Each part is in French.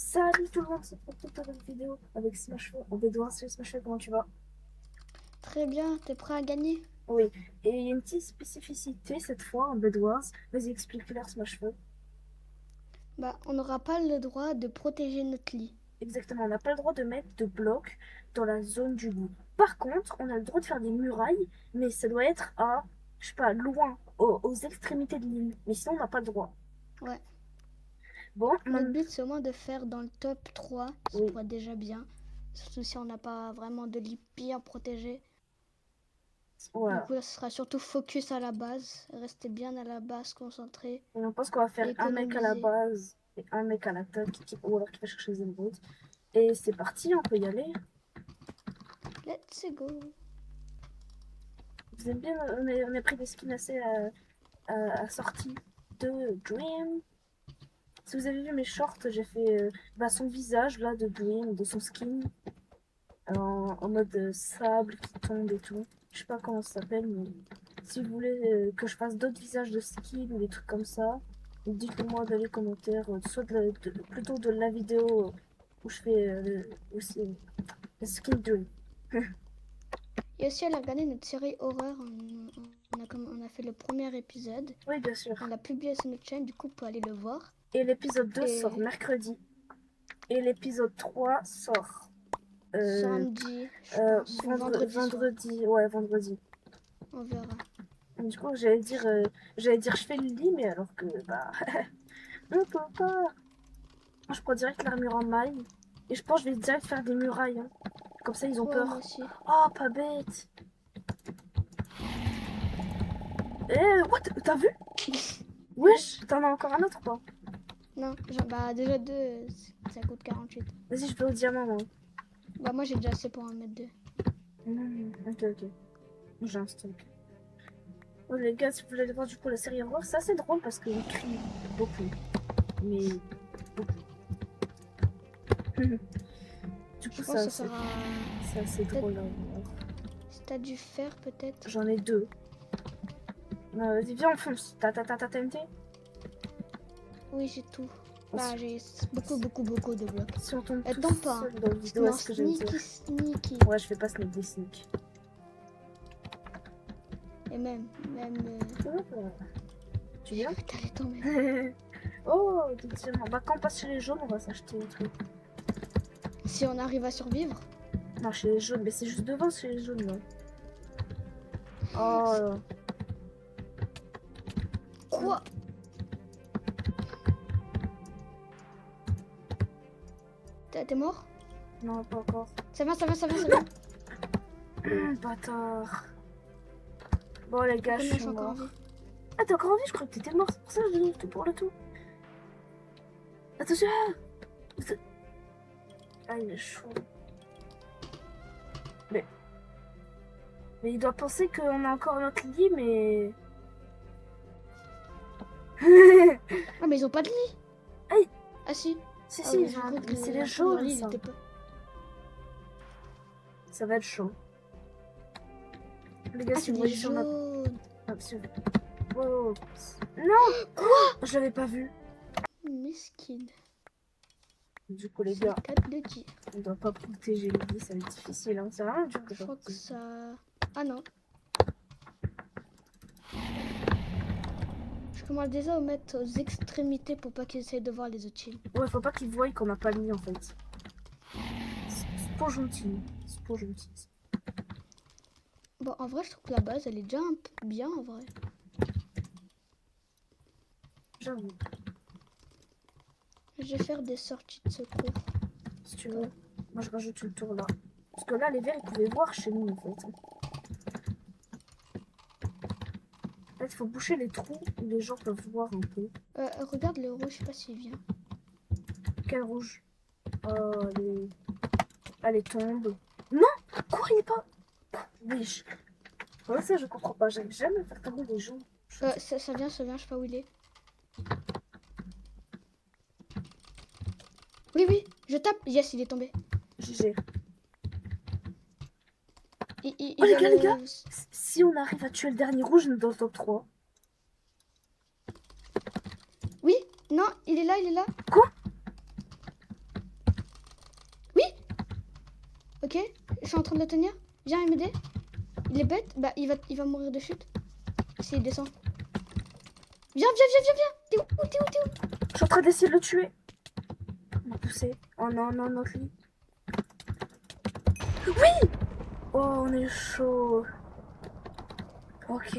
Salut tout le monde, c'est pour toute nouvelle vidéo avec Smashful. On va devoir sur Smashful, comment tu vas? Très bien, t'es prêt à gagner? Oui, et il y a une petite spécificité cette fois en Bed Wars. Vas-y, explique-leur Smashful. Bah, on n'aura pas le droit de protéger notre lit. Exactement, on n'a pas le droit de mettre de blocs dans la zone du lit. Par contre, on a le droit de faire des murailles, mais ça doit être à, je sais pas, loin, aux extrémités de l'île. Mais sinon, on n'a pas le droit. Ouais. Bon, Notre but, c'est au moins de faire dans le top 3. Ça oui, pourrait être déjà bien. Surtout si on n'a pas vraiment de lit bien protégé. Du voilà. coup, là, ce sera surtout focus à la base. Rester bien à la base, concentré. Et on pense qu'on va faire Et un mec à la économiser. base et un mec à l'attaque, ou alors qui va chercher les émeraudes. Et c'est parti, on peut y aller. Let's go. Vous aimez bien, on a pris des skins assez assortis de Dream. Si vous avez vu mes shorts, j'ai fait son visage là de Dream, de son skin, en mode sable qui tombe et tout. Je sais pas comment ça s'appelle, mais si vous voulez que je fasse d'autres visages de skin ou des trucs comme ça, dites-le moi dans les commentaires, soit plutôt de la vidéo où je fais aussi le skin Dream. Et aussi, elle a regardé notre série horreur. On a fait le premier épisode. Oui, bien sûr. On l'a publié sur notre chaîne. Du coup, pour aller le voir. Et l'épisode 2 sort Et mercredi. Et l'épisode 3 sort samedi, je pense. Ou vendredi soir. vendredi, ouais, vendredi. On verra. Du coup, j'allais dire je fais le lit, mais alors que, bah, on peut pas. Je prends direct l'armure en maille. Et je pense que je vais direct faire des murailles, hein. Comme ça, ils ont Ouais, moi peur. aussi. Oh, pas bête. What? T'as vu? Wesh, t'en as encore un autre, quoi. Non, bah déjà deux, ça coûte 48. Vas-y, je vais au diamant, moi. Bah moi j'ai déjà assez pour en mettre deux. Ok, ok. J'ai un stock. Oh, les gars, si vous voulez voir du coup la série horreur, c'est assez drôle parce qu'ils crient beaucoup. Mais beaucoup. Du coup, Je pense que ça sera... c'est assez drôle à voir. Si t'as du fer peut-être. J'en ai deux. Vas-y, viens, on fonce. T'as TNT? Oui, j'ai tout. Bah j'ai beaucoup de blocs. Si on tombe tous Tombe pas. Hein. seul dans la vidéo, Non, est-ce que j'allais dire? sneaky. Ouais, je fais pas sneak des sneak. Et même... Tu viens? T'allais tomber. Oh, des diamants. Bah, quand on passe chez les jaunes, on va s'acheter des trucs. Si on arrive à survivre. Non, chez les jaunes, mais c'est juste devant chez les jaunes, là. Oh. Quoi? T'es mort? Non, pas encore. Ça va. Bâtard. Bon, les gars, je suis encore en mort. vie. Ah, t'es encore en vie? Je crois que t'étais mort. C'est pour ça que je donne tout pour le tout. Attention! Ah, il est chaud. Mais il doit penser qu'on a encore notre lit, mais... Ah mais ils ont pas de lit. Aïe. Ah si. Si, Ah, si, oui, ils ont mais c'est les jaunes, lit, ça. pas... Ça va être chaud. Les gars, Ah si c'est vous des voyez sur ma... jaunes. Ah, oh. Non! Quoi? Je l'avais pas vu. Mesquine. Du coup, les gars, 4 de tir. on doit pas protéger le lit, ça va être difficile. Hein. C'est vraiment dur de Je crois que protéger. ça... Ah non. Je commence déjà à mettre aux extrémités pour pas qu'ils essayent de voir les autres teams. Ouais, faut pas qu'ils voient qu'on n'a pas de lit en fait. C'est pas gentil. C'est pas gentil. Bon, en vrai, je trouve que la base, elle est déjà un peu bien, en vrai. J'avoue. Je vais faire des sorties de secours. Si tu veux. Moi, je rajoute une tour là. Parce que là, les verts, ils pouvaient voir chez nous en fait. En fait, il faut boucher les trous où les gens peuvent voir un peu. Regarde le rouge, je sais pas s'il vient. Quel rouge? Oh, elle tombe. Non! Quoi, il est pas... Wesh. Ouais, ça, je comprends pas. J'aime jamais faire tomber les gens. Ça vient, je sais pas où il est. Oui, je tape. Yes, il est tombé. GG. Il Oh, les gars, si on arrive à tuer le dernier rouge dans le top 3. Oui, non, il est là. Quoi? Ok, je suis en train de le tenir. Viens m'aider. Il est bête. Bah, il va mourir de chute. S'il descend. Viens. T'es où? Je suis en train d'essayer de le tuer. Il m'a poussé. Oh non, notre lit. Oui! Oh, on est chaud. Ok.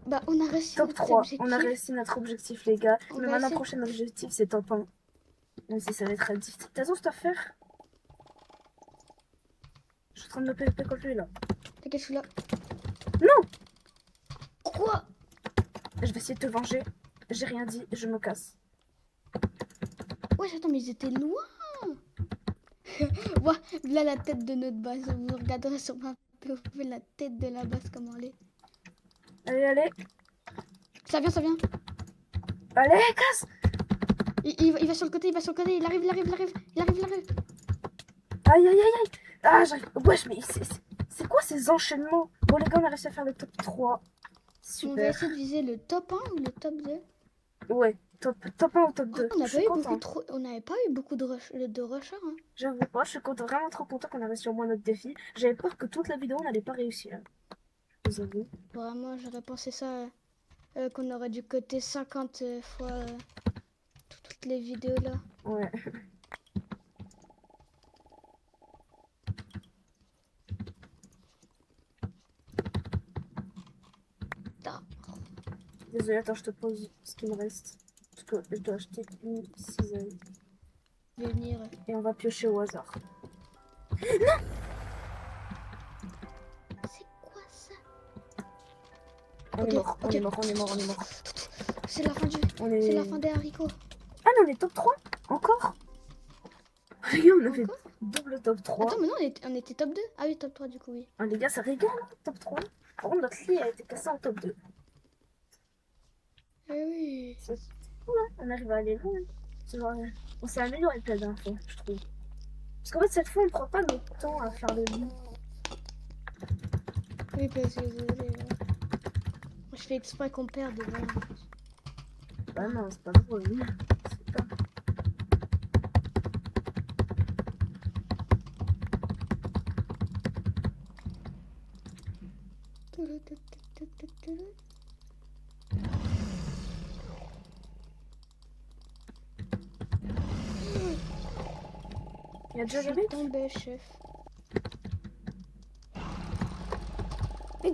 Bah, on a réussi Top notre 3. objectif. On a réussi notre objectif, les gars. On Mais va maintenant, essayer. prochain objectif, c'est top 1. Même si ça va être très difficile. T'as tout à faire? Je suis en train de me PVP contre lui, là. T'inquiète, je suis là. Non! Quoi? Je vais essayer de te venger. J'ai rien dit, je me casse. Ouais, attends, mais ils étaient loin. Ouah, là la tête de notre base. Vous regarderez sur ma POV la tête de la base comment elle est. Allez. Ça vient. Allez, casse! Il va sur le côté, il arrive. Aïe. Ah, j'arrive. Wesh, mais c'est quoi ces enchaînements? Bon, les gars, on a réussi à faire le top 3. On va Super. essayer de viser le top 1 ou le top 2. Ouais, top 1 ou top 2. On Je suis content. n'avait pas eu beaucoup de rushers. Hein. J'avoue pas, je suis vraiment trop content qu'on a réussi au moins notre défi. J'avais peur que toute la vidéo, on n'allait pas réussir. Je vous avoue. Vraiment, j'aurais pensé ça qu'on aurait dû coter 50 fois toutes les vidéos là. Ouais. Désolée, attends, je te pose ce qu'il me reste. Parce que je dois acheter une cisaille. Je vais venir. Et on va piocher au hasard. C'est quoi ça? On est mort. C'est la fin C'est la fin des haricots. Ah non, on est top 3? Encore? Regarde, on a fait double top 3. Attends, mais non, on était top 2. Ah oui, top 3 du coup, oui. Ah, les gars, ça régale, hein, top 3. Par contre, notre lit a été cassé en top 2. Eh oui. Ouais, on arrive à aller loin. Genre, on s'est amélioré depuis la dernière fois, je trouve. Parce qu'en fait, cette fois, on prend pas notre temps à faire le lit. Oui, parce que je fais exprès qu'on perde. Bah non, c'est pas drôle. C'est pas... Il y a déjà le mec tombé, chef. Oui,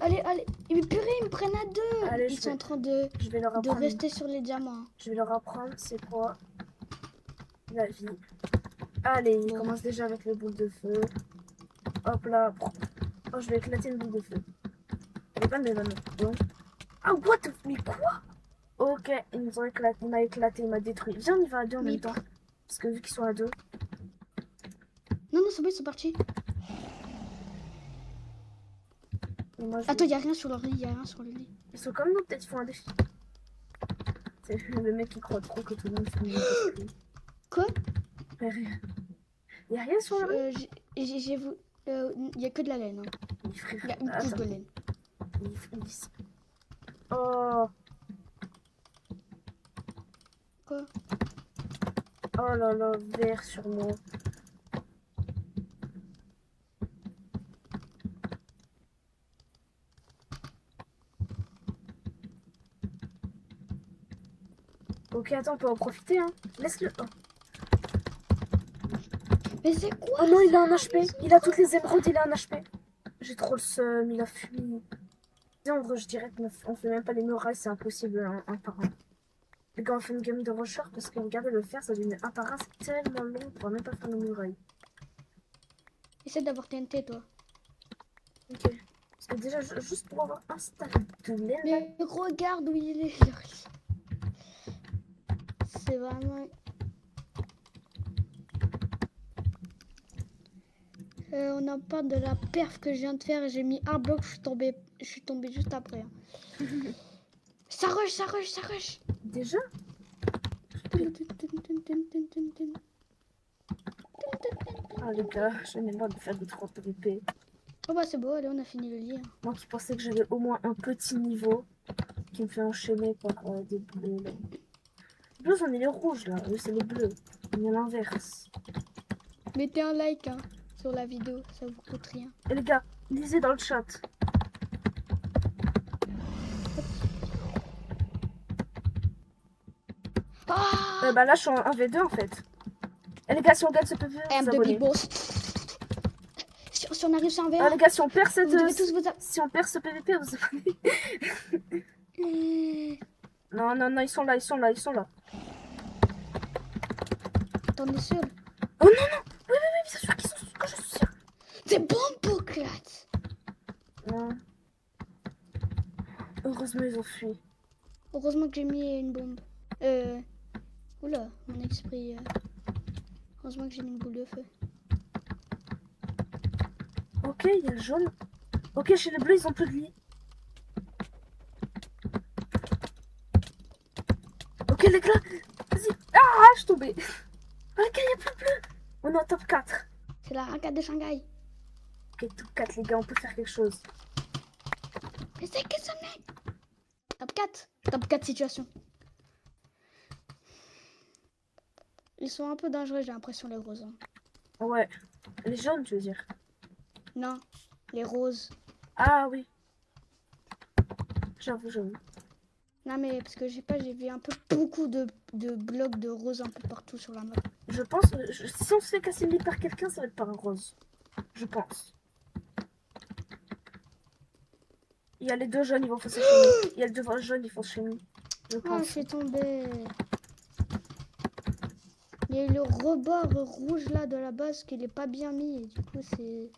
allez. Mais purée, ils me prennent à deux. Allez, ils sont en train de rester sur les diamants. Je vais leur apprendre c'est quoi la vie. Allez, il commence déjà avec les boules de feu. Hop là. Oh, je vais éclater une boule de feu. Elle est pas de donc. Ah, what the... Mais quoi? Ok, ils nous ont éclaté. Il m'a éclaté, il m'a détruit. Viens, on y va à deux en même temps. Parce que vu qu'ils sont à deux. Non, c'est bon, ils sont partis. Attends, il y a rien sur le lit, Ils sont comme nous, peut-être ils font un défi. C'est le mec qui croit trop que tout le monde fait un défi. Quoi? Il y a rien sur le lit. J'ai vu. Il y a que de la laine. Hein. Il y a une couche de laine. Oh. Quoi? Oh là là, vert sur moi. Ok, attends, on peut en profiter, hein. Laisse-le. Oh. Mais c'est quoi? Oh non, il a un HP. Il a toutes les émeraudes, il a un HP. J'ai trop le seum, il a fui. En vrai, je dirais qu'on fait même pas les murailles, c'est impossible, un par un. Les gars, on fait une game de rusher parce que regardez le faire, ça devient un par un, c'est tellement long, on pourra même pas faire les murailles. Essaie d'avoir TNT, toi. Ok. Parce que déjà, juste pour avoir un stack de laine. Mais regarde où il est. C'est vraiment. On en parle de la perf que je viens de faire et j'ai mis un bloc, je suis tombée juste après. Hein. Ça rush. Déjà? Ah les gars, j'en ai marre de faire des 30 PVP. Oh bah c'est beau, allez, on a fini le lit. Hein. Moi qui pensais que j'avais au moins un petit niveau qui me fait enchaîner par des bleus. Les bleus, j'en ai les rouges là, eux c'est les bleus. On est l'inverse. Mettez un like hein, sur la vidéo, ça vous coûte rien. Et les gars, lisez dans le chat. Ah Bah là, je suis en 1v2 en fait. Et les gars, si on gagne ce PV, I am vous the big abonnez. boss. Si on arrive sur un Ah, les V1, gars, si on perd cette... vous devez tous vous Si on perd ce PVP, vous abonnez. Non, non, non, ils sont là, ils sont là, ils sont là. T'en es sûr? Oh non, non. Oui, oui, oui, c'est sûr qu'ils sont... que je suis sûre. C'est bon, Boclat. Non. Heureusement, ils ont fui. Heureusement que j'ai mis une bombe. Oula, mon esprit. Heureusement que j'ai mis une boule de feu. Ok, il y a le jaune. Ok, chez les bleus, ils ont plus de vie. Ok, les gars, vas-y. Ah, je suis tombée. Ah, les gars, il n'y a plus de bleu. On est en top 4. C'est la rancade de Shanghai. Ok, top 4, les gars, on peut faire quelque chose. Mais c'est que ça, mec. Top 4. Top 4 situation. Ils sont un peu dangereux, j'ai l'impression, les roses. Hein. Ouais. Les jaunes, tu veux dire? Non, les roses. Ah oui. J'avoue, j'avoue. Non, mais parce que j'ai vu un peu beaucoup de blocs de roses un peu partout sur la map. Je pense, si on se fait casser le lit par quelqu'un, ça va être par un rose. Je pense. Il y a les deux jaunes, ils vont foncer chez nous. Il y a les deux jaunes, ils foncent chez nous. Je Ah, pense. je suis tombée. Il y a eu le rebord rouge là de la base qui n'est pas bien mis. Et du coup, c'était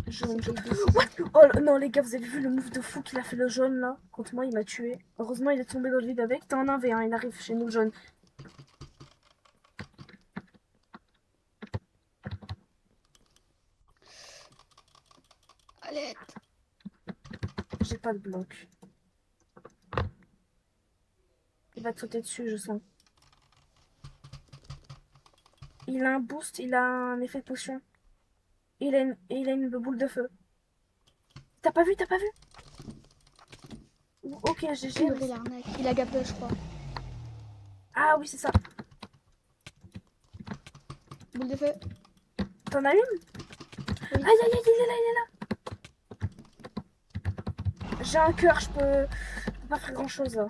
Jaune, jaune. décisif. Ouais. Oh non, les gars, vous avez vu le move de fou qu'il a fait le jaune là? Contre moi, il m'a tué. Heureusement, il est tombé dans le vide avec. T'es en 1v1, il arrive chez nous, le jaune. Allez. J'ai pas de bloc. Il va te sauter dessus, je sens. Il a un boost, il a un effet de potion. Il a une boule de feu. T'as pas vu, t'as pas vu? Ok, GG. Purée, l'arnaque. Il a gapé, je crois. Ah oui, c'est ça. Boule de feu. T'en as une? Oui. Aïe, aïe, aïe, il est là, il est là. J'ai un cœur, je peux pas faire grand chose là.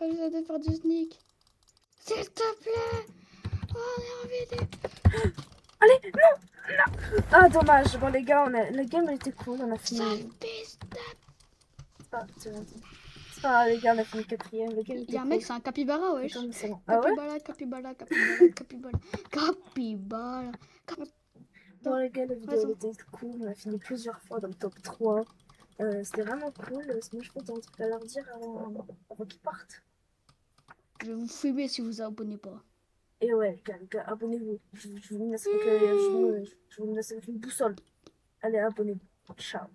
Oh, j'essaie de faire du sneak. S'il te plaît. Oh, on est en vidéo. Allez, non, non. Ah, dommage. Bon, les gars, la game elle était cool, on a fini. Sale piste. C'est pas, c'est gentil. C'est pas grave, les gars, on a fini quatrième. La game Il y était a un cool. mec, c'est un capybara, Et wesh. comme c'est bon. Ah ouais? Capybara, capybara, capybara, capybara. Capybara. Bon, les gars, la vidéo Raison. elle était cool. On a fini plusieurs fois dans le top 3. C'était vraiment cool. Moi, je pense un truc à leur dire avant qu'ils partent. Je vais vous fumer si vous abonnez pas. Et ouais, les gars, abonnez-vous. Je vous laisse avec une boussole. Allez, abonnez-vous. Ciao.